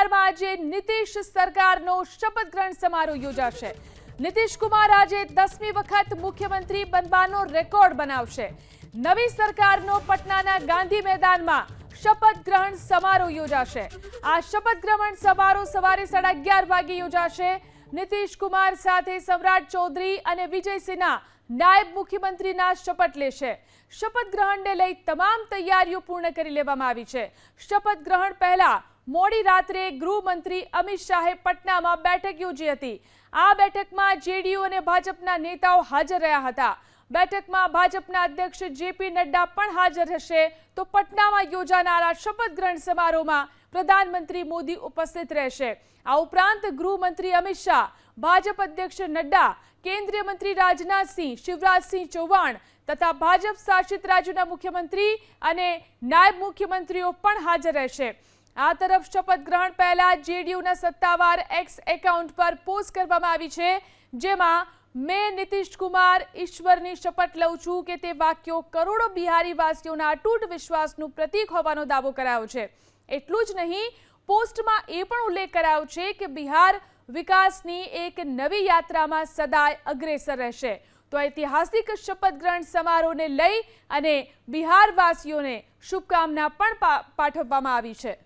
બિહારમાં આજે નીતિશ સરકારનો શપથ ગ્રહણ સમારોહ યોજાશે। નીતિશ કુમાર આજે 10મી વખત મુખ્યમંત્રી બનવાનો રેકોર્ડ બનાવશે। નવી સરકારનો પટનાના ગાંધી મેદાનમાં શપથ ગ્રહણ સમારોહ યોજાશે। આ શપથ ગ્રહણ સમારોહ સવારે 11:30 વાગે યોજાશે। નીતિશ કુમાર સાથે સમ્રાટ ચૌધરી અને વિજય સિન્હા નાયબ મુખ્યમંત્રીના શપથ લેશે। શપથ ગ્રહણને લઈ તમામ તૈયારીઓ પૂર્ણ કરી લેવામાં આવી છે। શપથ ગ્રહણ પહેલા મોડી રાત્રે ગૃહમંત્રી અમિત શાહે પટનામાં બેઠક યોજી હતી। આ બેઠકમાં જેડીયુ અને ભાજપના નેતાઓ હાજર રહ્યા હતા। બેઠકમાં ભાજપના અધ્યક્ષ જેપી નડ્ડા પણ હાજર રહેશે। તો પટનામાં યોજાનારા શપથ ગ્રહણ સમારોહમાં પ્રધાનમંત્રી મોદી ઉપસ્થિત રહેશે। આ ઉપરાંત ગૃહમંત્રી અમિત શાહ, ભાજપ અધ્યક્ષ નડ્ડા, કેન્દ્રીય મંત્રી રાજનાથસિંહ, શિવરાજસિંહ ચૌહાણ તથા ભાજપ શાસિત રાજ્યોના મુખ્યમંત્રી અને નાયબ મુખ્યમંત્રીઓ પણ હાજર રહેશે। આ તરફ શપથ ગ્રહણ પહેલા જેડીયુના સત્તાવાર એક્સ એકાઉન્ટ પર પોસ્ટ કરવામાં આવી છે, જેમાં મેં નીતિશ કુમાર ઈશ્વરની શપથ લઉં છું કે તે વાક્યો કરોડો બિહારીવાસીઓના અતૂટ વિશ્વાસનું પ્રતીક હોવાનો દાવો કરાયો છે। એટલું જ નહીં, પોસ્ટમાં એ પણ ઉલ્લેખ કરાયો છે કે બિહાર વિકાસની એક નવી યાત્રામાં સદાય અગ્રેસર રહેશે। તો ઐતિહાસિક શપથ ગ્રહણ સમારોહને લઈ અને બિહારવાસીઓને શુભકામના પણ પાઠવવામાં આવી છે।